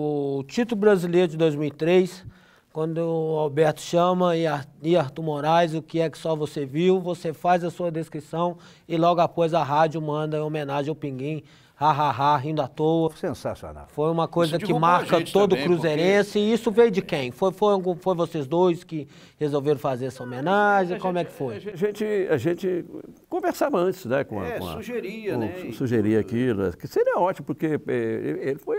O título brasileiro de 2003, quando o Alberto chama e Arthur Moraes, o que é que só você viu, você faz a sua descrição e logo após a rádio manda em homenagem ao Pinguim, rindo à toa. Sensacional. Foi uma coisa que marca todo cruzeirense. E isso veio de quem? Foi vocês dois que resolveram fazer essa homenagem? Como é que foi? A gente conversava antes, né? Sugeria, né? Sugeria aquilo, que seria ótimo, porque ele foi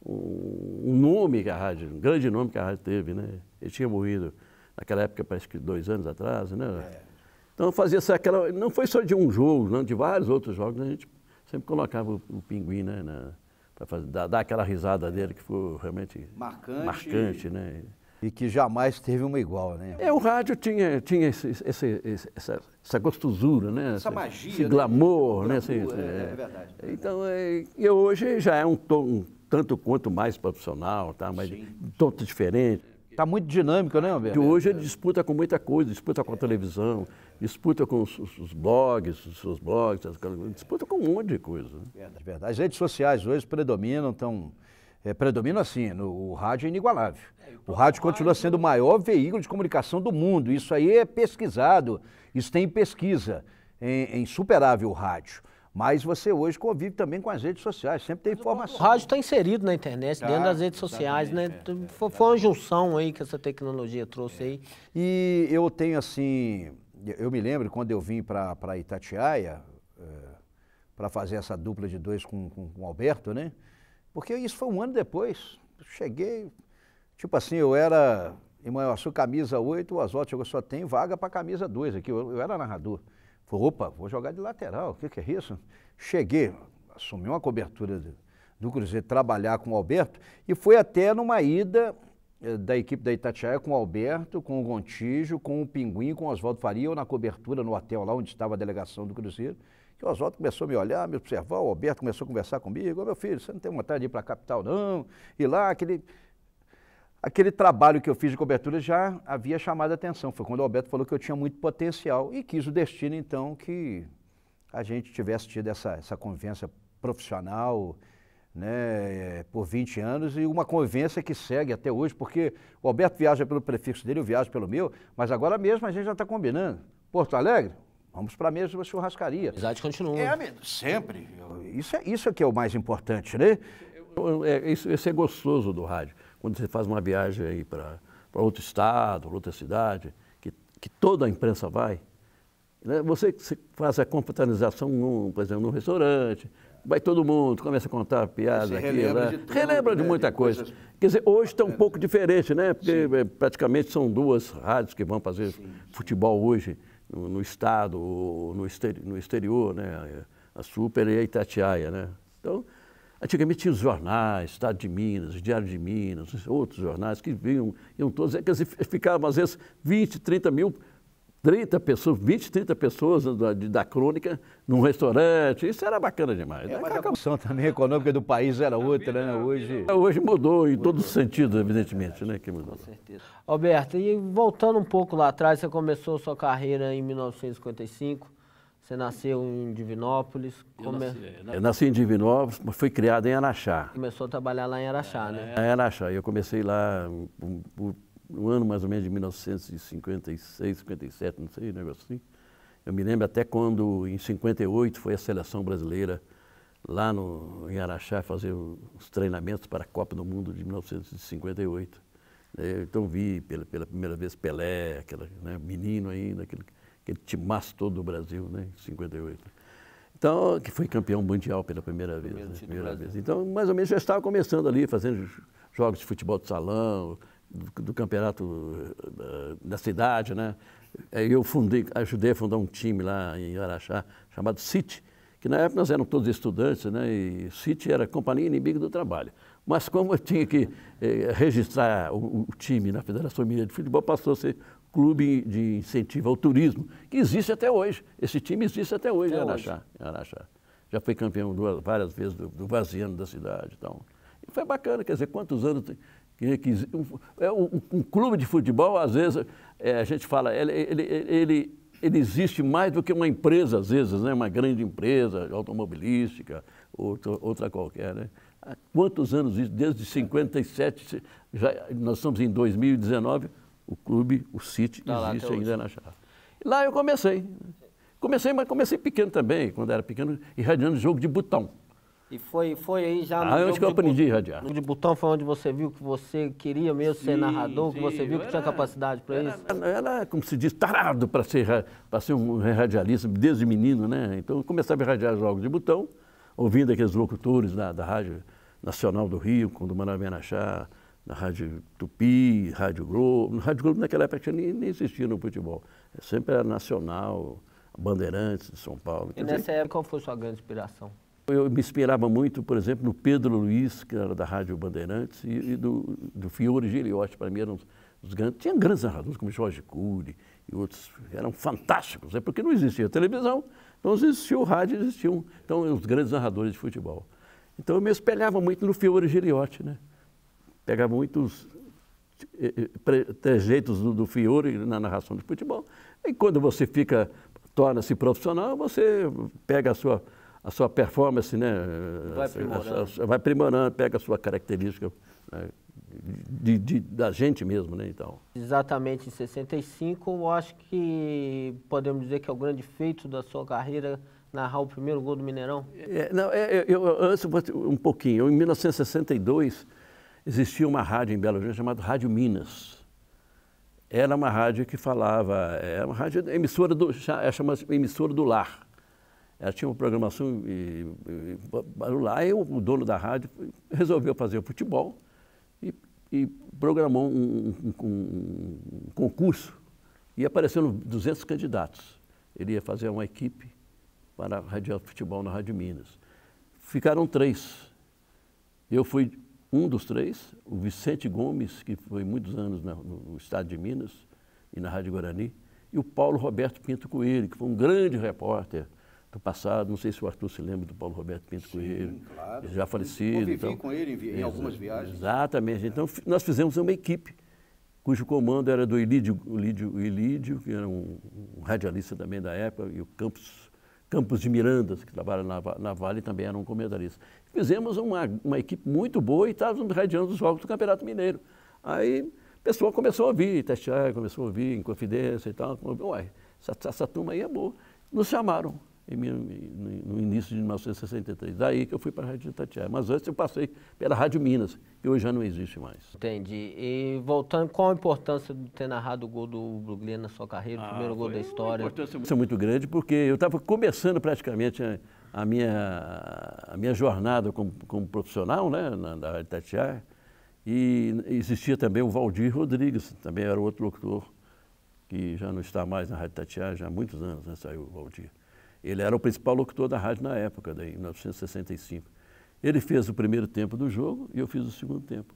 um nome que a rádio, um grande nome que a rádio teve, né? Ele tinha morrido naquela época, parece que 2 anos atrás, né? Então fazia aquela, não foi só de um jogo, não, de vários outros jogos, a gente sempre colocava o Pinguim, né? Para dar aquela risada dele que foi realmente marcante, né? E que jamais teve uma igual, né? O rádio tinha essa gostosura, né? Essa magia, esse glamour, né? É verdade. Então, e hoje já é um tanto quanto mais profissional, tá? Mas tanto diferente. Está muito dinâmico, né, Alberto? Hoje ele disputa com muita coisa, disputa com a televisão, disputa com os blogs, os seus blogs, disputa com um monte de coisa. Verdade. As redes sociais hoje predominam, predominam assim, o rádio é inigualável. O rádio continua sendo o maior veículo de comunicação do mundo. Isso aí é pesquisado, isso tem pesquisa, é insuperável o rádio. Mas você hoje convive também com as redes sociais, sempre tem informação. O rádio está inserido na internet, dentro das redes sociais, né? Foi uma junção aí que essa tecnologia trouxe aí. E eu tenho assim, eu me lembro quando eu vim para Itatiaia, para fazer essa dupla de 2 com o Alberto, né? Porque isso foi um ano depois. Eu cheguei, tipo assim, eu era em Manhuaçu camisa 8, o Oswaldo chegou, só tem vaga para camisa 2 aqui, eu era narrador. Falei, opa, vou jogar de lateral, o que é isso? Cheguei, assumi uma cobertura do Cruzeiro, trabalhar com o Alberto, e foi até numa ida da equipe da Itatiaia com o Alberto, com o Gontijo, com o Pinguim, com o Oswaldo Faria, eu na cobertura no hotel lá onde estava a delegação do Cruzeiro, que o Oswaldo começou a me olhar, me observar, o Alberto começou a conversar comigo, meu filho, você não tem vontade de ir para a capital não? E lá, aquele trabalho que eu fiz de cobertura já havia chamado a atenção. Foi quando o Alberto falou que eu tinha muito potencial e quis o destino, então, que a gente tivesse tido essa convivência profissional, né, por 20 anos e uma convivência que segue até hoje, porque o Alberto viaja pelo prefixo dele, eu viajo pelo meu, mas agora mesmo a gente já está combinando. Porto Alegre? Vamos para a mesma churrascaria. A amizade continua. Sempre. Isso é que é o mais importante, né? Isso é gostoso do rádio. Quando você faz uma viagem aí para outro estado, outra cidade, que toda a imprensa vai, né? Você faz a confraternização, por exemplo, num restaurante, vai todo mundo, começa a contar piadas aqui, relembra de muita coisa. Quer dizer, hoje está um pouco diferente, né? Porque praticamente são 2 rádios que vão fazer futebol hoje no estado, no exterior, né? A Super e a Itatiaia, né? Então, antigamente tinha os jornais, Estado de Minas, Diário de Minas, outros jornais que iam todos, quer dizer, ficavam às vezes 20, 30 pessoas da crônica num restaurante, isso era bacana demais. Mas a condição também econômica do país era outra, né? Hoje mudou em todos os sentidos, evidentemente, né? Que mudou. Com certeza. Alberto, e voltando um pouco lá atrás, você começou sua carreira em 1955, você nasceu em Divinópolis. Eu nasci em Divinópolis, mas fui criado em Araxá. Começou a trabalhar lá em Araxá, né? Em Araxá, eu comecei lá no ano mais ou menos de 1956, 57, não sei, um negócio assim. Eu me lembro até quando, em 58, foi a seleção brasileira lá em Araxá fazer os treinamentos para a Copa do Mundo de 1958. Então vi pela primeira vez Pelé, menino ainda, aquele timaço todo do Brasil, né, em 58. Então, que foi campeão mundial pela primeira vez. Primeira vez. Então, mais ou menos já estava começando ali, fazendo jogos de futebol de salão, do campeonato da cidade, né? Eu ajudei a fundar um time lá em Araxá, chamado City, que na época nós éramos todos estudantes, né? E City era Companhia Inimiga do Trabalho. Mas como eu tinha que registrar o time na Federação Mineira de Futebol, passou a ser Clube de Incentivo ao Turismo, que existe até hoje. Esse time existe até hoje em Araxá. Já foi campeão várias vezes do Vaziano da cidade. Então. E foi bacana, quer dizer, quantos anos... Um clube de futebol, às vezes, a gente fala, ele existe mais do que uma empresa, às vezes, né? Uma grande empresa automobilística, outra qualquer, né? há quantos anos isso? Desde 57, nós estamos em 2019, o clube, o City, existe ainda na Chácara. Lá eu comecei. Mas comecei pequeno também, quando era pequeno, irradiando jogo de botão. E foi aí já no onde que eu aprendi a irradiar. No de botão foi onde você viu que você queria mesmo ser narrador, que você viu que tinha capacidade para isso? Era, como se diz, tarado para ser um radialista desde menino, né? Então eu começava a irradiar jogos de botão, ouvindo aqueles locutores da Rádio Nacional do Rio, quando Manuel Benachá, na Rádio Tupi, Rádio Globo. Rádio Globo naquela época nem existia no futebol. Sempre era nacional, Bandeirantes de São Paulo. E nessa época, qual foi a sua grande inspiração? Eu me inspirava muito, por exemplo, no Pedro Luiz, que era da Rádio Bandeirantes, e do Fiore Giliotti, para mim eram os grandes. Tinha grandes narradores, como Jorge Cury e outros, eram fantásticos, porque não existia televisão, então existia o rádio, existiam então, os grandes narradores de futebol. Então eu me espelhava muito no Fiore Giliotti, né? Pegava muitos trejeitos do Fiore na narração de futebol, e quando você torna-se profissional, você pega a sua performance, né? Vai aprimorando, pega a sua característica, né? Da gente mesmo, né? Então. Exatamente em 65, eu acho que podemos dizer que é o grande feito da sua carreira, narrar o primeiro gol do Mineirão? Antes, um pouquinho. Em 1962, existia uma rádio em Belo Horizonte chamada Rádio Minas. Era uma rádio que falava, era uma rádio chamada emissora do lar. Ela tinha uma programação lá, e o dono da rádio resolveu fazer o futebol e programou um concurso e apareceram 200 candidatos. Ele ia fazer uma equipe para radiar futebol na Rádio Minas. Ficaram 3. Eu fui um dos 3, o Vicente Gomes, que foi muitos anos no estado de Minas e na Rádio Guarani, e o Paulo Roberto Pinto Coelho, que foi um grande repórter do passado. Não sei se o Arthur se lembra do Paulo Roberto Pinto Coelho, claro. Já falecido. Convivi com ele em algumas viagens. Exatamente. Então, nós fizemos uma equipe, cujo comando era do Ilídio, que era um radialista também da época, e o Campos de Mirandas, que trabalha na Vale, também era um comentarista. Fizemos uma equipe muito boa e estávamos radiando os jogos do Campeonato Mineiro. Aí o pessoal começou a ouvir, Itatiaia começou a ouvir, Inconfidência e tal. Uai, essa turma aí é boa. Nos chamaram no início de 1963. Daí que eu fui para a Rádio Itatiaia. Mas antes eu passei pela Rádio Minas, que hoje já não existe mais. Entendi. E voltando, qual a importância de ter narrado o gol do Bruglia na sua carreira, o primeiro gol da história? Uma importância muito grande, porque eu estava começando praticamente a minha jornada como profissional, né, na Rádio Itatiaia, e existia também o Valdir Rodrigues, também era outro locutor, que já não está mais na Rádio Itatiaia, já há muitos anos, né, saiu o Valdir. Ele era o principal locutor da rádio na época, em 1965. Ele fez o primeiro tempo do jogo e eu fiz o segundo tempo.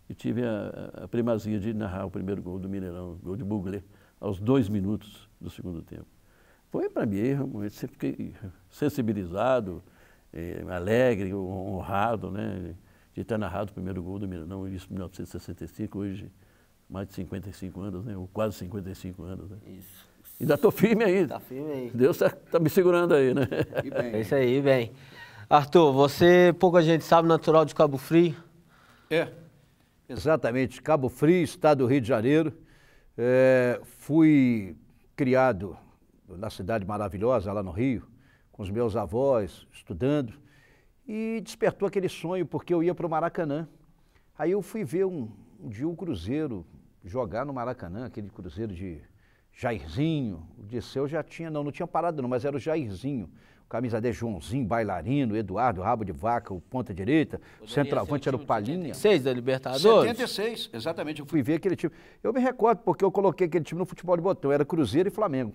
E tive a primazia de narrar o primeiro gol do Mineirão, gol de Buglé, aos 2 minutos do segundo tempo. Foi para mim, realmente, sempre fiquei sensibilizado, alegre, honrado, né, de ter narrado o primeiro gol do Mineirão, isso em 1965, hoje mais de 55 anos, né, ou quase 55 anos. Né? Isso. Ainda estou firme ainda. Está firme aí. Deus está me segurando aí, né? E bem. É isso aí, bem. Arthur, você, pouca gente sabe, natural de Cabo Frio? Exatamente, Cabo Frio, estado do Rio de Janeiro. Fui criado na cidade maravilhosa, lá no Rio, com os meus avós, estudando, e despertou aquele sonho, porque eu ia para o Maracanã. Aí eu fui ver um dia o Cruzeiro jogar no Maracanã, aquele Cruzeiro de Jairzinho, o Disseu já tinha, não tinha parado não, mas era o Jairzinho, o camisa 10, Joãozinho, bailarino, Eduardo, rabo de vaca, o ponta direita, o centroavante era o Palhinha. 76 da Libertadores? 76, exatamente, eu fui ver aquele time. Eu me recordo porque eu coloquei aquele time no futebol de botão, era Cruzeiro e Flamengo,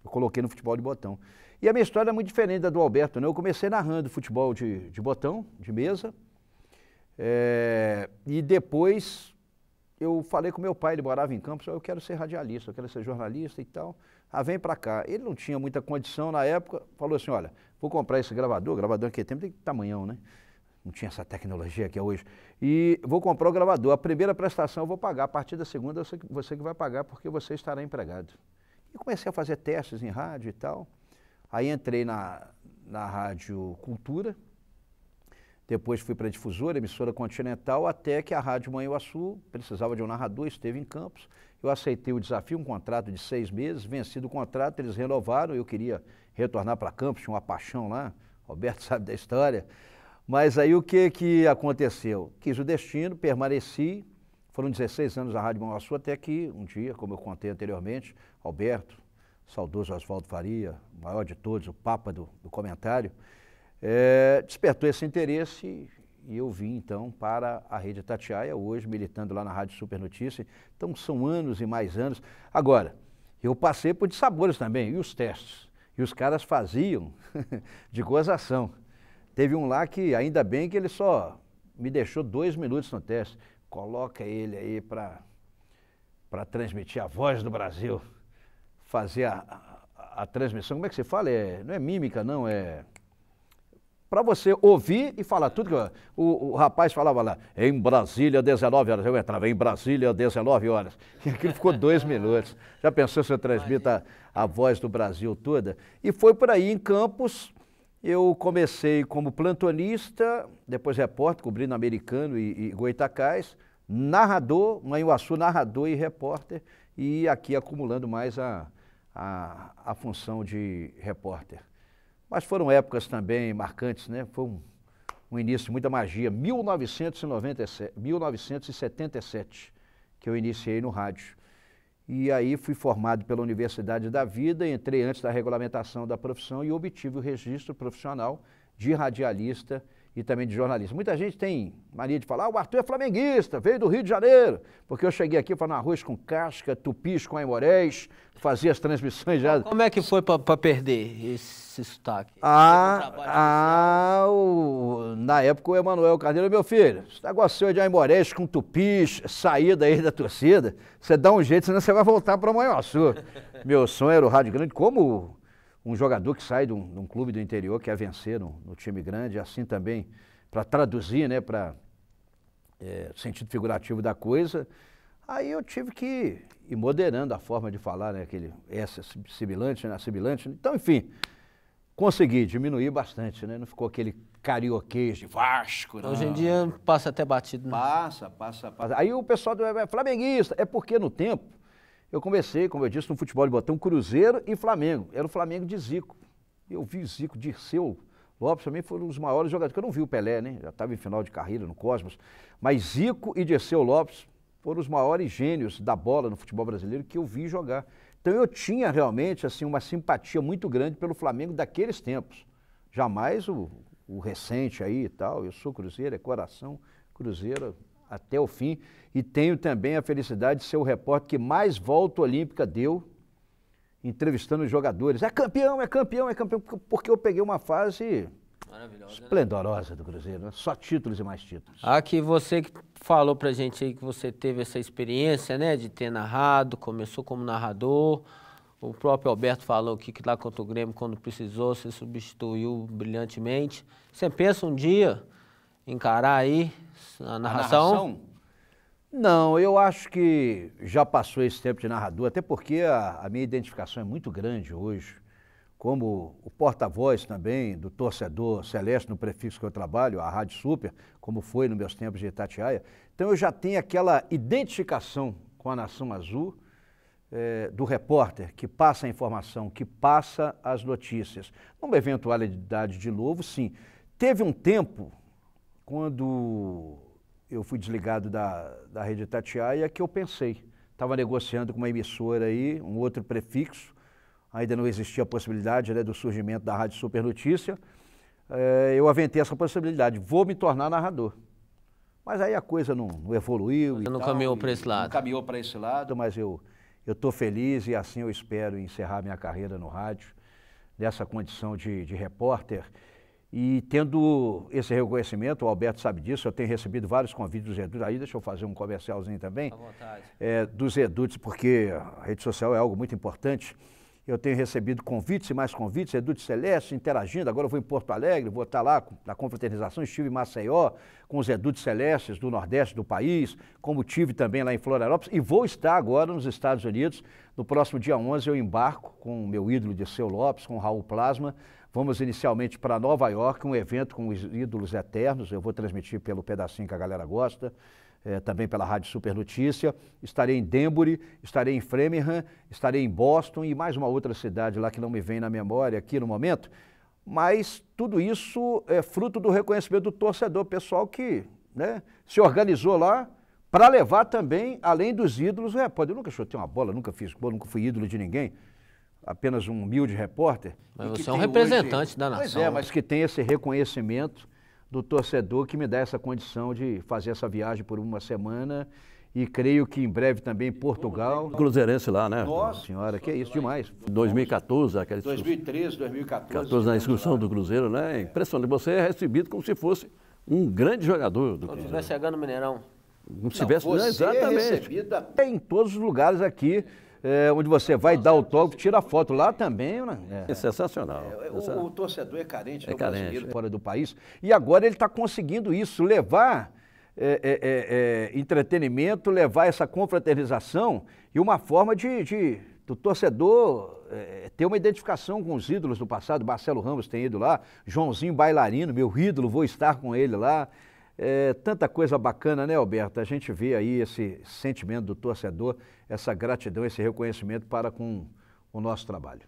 eu coloquei no futebol de botão. E a minha história é muito diferente da do Alberto, né? Eu comecei narrando futebol de botão, de mesa, e depois eu falei com meu pai, ele morava em Campos, eu quero ser radialista, eu quero ser jornalista e tal. Vem pra cá. Ele não tinha muita condição na época, falou assim, olha, vou comprar esse gravador naquele tempo tem tamanhão, né? Não tinha essa tecnologia que é hoje. E vou comprar o gravador, a primeira prestação eu vou pagar, a partir da segunda você que vai pagar porque você estará empregado. E comecei a fazer testes em rádio e tal. Aí entrei na Rádio Cultura. depois fui para a difusora, emissora Continental, até que a Rádio Manhuaçu precisava de um narrador, esteve em Campos. Eu aceitei o desafio, um contrato de 6 meses, vencido o contrato, eles renovaram, eu queria retornar para Campos, tinha uma paixão lá, Roberto sabe da história. Mas aí o que aconteceu? Quis o destino, permaneci, foram 16 anos na Rádio Manhuaçu, até que um dia, como eu contei anteriormente, Alberto, saudoso Oswaldo Faria, o maior de todos, o papa do comentário, despertou esse interesse e eu vim então para a Rede Itatiaia, hoje militando lá na Rádio Super Notícia. Então são anos e mais anos. Agora, eu passei por dissabores também, e os testes? E os caras faziam de gozação. Teve um lá que, ainda bem que ele só me deixou 2 minutos no teste. Coloca ele aí para transmitir a voz do Brasil, fazer a transmissão. Como é que se fala? Não é mímica, não, para você ouvir e falar tudo que o rapaz falava lá, em Brasília, 19 horas. Eu entrava, em Brasília, 19 horas. E aquilo ficou 2 minutos. Já pensou se eu transmito a voz do Brasil toda? E foi por aí, em Campos, eu comecei como plantonista, depois repórter, cobrindo Americano e Goitacás, narrador, Manhuaçu, narrador e repórter, e aqui acumulando mais a função de repórter. Mas foram épocas também marcantes, né? Foi um início de muita magia. 1977, que eu iniciei no rádio. E aí fui formado pela Universidade da Vida, entrei antes da regulamentação da profissão e obtive o registro profissional de radialista e também de jornalista. Muita gente tem mania de falar, o Arthur é flamenguista, veio do Rio de Janeiro, porque eu cheguei aqui falando arroz com casca, tupis com aimorés, fazia as transmissões já. Como é que foi para perder esse sotaque? Na época o Emanuel Carneiro, meu filho, esse negócio seu de aimorés com tupis, saída aí da torcida, você dá um jeito, senão você vai voltar para Manhuaçu. Meu sonho era o rádio grande, como um jogador que sai de um clube do interior, quer vencer no time grande, assim também, para traduzir, né, para sentido figurativo da coisa. Aí eu tive que ir moderando a forma de falar, né, aquele S sibilante, né, sibilante. Então, enfim, consegui diminuir bastante, né, não ficou aquele carioquês de Vasco. Não. Hoje em dia passa até batido. Né? Passa. Aí o pessoal é flamenguista, é porque no tempo, eu comecei, como eu disse, no futebol de botão, Cruzeiro e Flamengo. Era o Flamengo de Zico. Eu vi Zico, Dirceu Lopes, também foram os maiores jogadores, porque eu não vi o Pelé, né? Já estava em final de carreira no Cosmos. Mas Zico e Dirceu Lopes foram os maiores gênios da bola no futebol brasileiro que eu vi jogar. Então eu tinha realmente assim, uma simpatia muito grande pelo Flamengo daqueles tempos. Jamais o recente aí e tal. Eu sou Cruzeiro, é coração, Cruzeiro até o fim, e tenho também a felicidade de ser o repórter que mais volta olímpica deu, entrevistando os jogadores. É campeão, porque eu peguei uma fase esplendorosa do Cruzeiro, né? Só títulos e mais títulos. Aqui você que falou pra gente aí que você teve essa experiência, né, de ter narrado, começou como narrador, o próprio Alberto falou aqui que lá contra o Grêmio, quando precisou, você substituiu brilhantemente. Você pensa um dia encarar aí a narração? Não, eu acho que já passou esse tempo de narrador, até porque a minha identificação é muito grande hoje, como o porta-voz também do torcedor celeste no prefixo que eu trabalho, a Rádio Super, como foi nos meus tempos de Itatiaia. Então eu já tenho aquela identificação com a Nação Azul, do repórter que passa a informação, que passa as notícias. Numa eventualidade de novo, sim. Teve um tempo, quando eu fui desligado da Rede Itatiaia, que eu pensei, estava negociando com uma emissora aí, um outro prefixo, ainda não existia a possibilidade, né, do surgimento da Rádio Super Notícia, eu aventei essa possibilidade, vou me tornar narrador. Mas aí a coisa não evoluiu. Você não caminhou para esse lado? Não caminhou para esse lado, mas eu estou feliz e assim eu espero encerrar minha carreira no rádio, nessa condição de repórter. E tendo esse reconhecimento, o Alberto sabe disso, eu tenho recebido vários convites dos redutos, aí deixa eu fazer um comercialzinho também, à vontade. Dos redutos, porque a rede social é algo muito importante, Eu tenho recebido convites e mais convites, Edu de Celeste, interagindo. Agora eu vou em Porto Alegre, vou estar lá na confraternização. Estive em Maceió com os Edu de Celestes do Nordeste do país, como tive também lá em Florianópolis. E vou estar agora nos Estados Unidos. No próximo dia 11 eu embarco com o meu ídolo Dirceu Lopes, com o Raul Plasma. Vamos inicialmente para Nova York, um evento com os ídolos eternos. Eu vou transmitir pelo pedacinho que a galera gosta. Também pela Rádio Super Notícia, estarei em Danbury, estarei em Framingham, estarei em Boston e mais uma outra cidade lá que não me vem na memória aqui no momento, mas tudo isso é fruto do reconhecimento do torcedor, pessoal que, né, se organizou lá para levar também, além dos ídolos, eu nunca chutei uma bola, nunca fiz gol, nunca fui ídolo de ninguém, apenas um humilde repórter. Mas você é um representante hoje da nação. Pois é, mas que tem esse reconhecimento do torcedor que me dá essa condição de fazer essa viagem por uma semana e creio que em breve também Portugal. Cruzeirense lá, né? Nossa senhora, que é isso demais. 2014, aquela 2013, 2014. 14 na excursão do Cruzeiro, né? Impressionante. Você é recebido como se fosse um grande jogador do Cruzeiro. Se estivesse chegando no Mineirão. Não tivesse, exatamente. É recebido em todos os lugares aqui. Onde você vai dar autógrafo, tira foto lá também, né? É sensacional. O torcedor é carente, é carente. Fora do país. E agora ele está conseguindo isso, levar entretenimento, levar essa confraternização e uma forma do torcedor ter uma identificação com os ídolos do passado. Marcelo Ramos tem ido lá, Joãozinho Bailarino, meu ídolo, vou estar com ele lá. Tanta coisa bacana, né, Alberto? A gente vê aí esse sentimento do torcedor, essa gratidão, esse reconhecimento para com o nosso trabalho.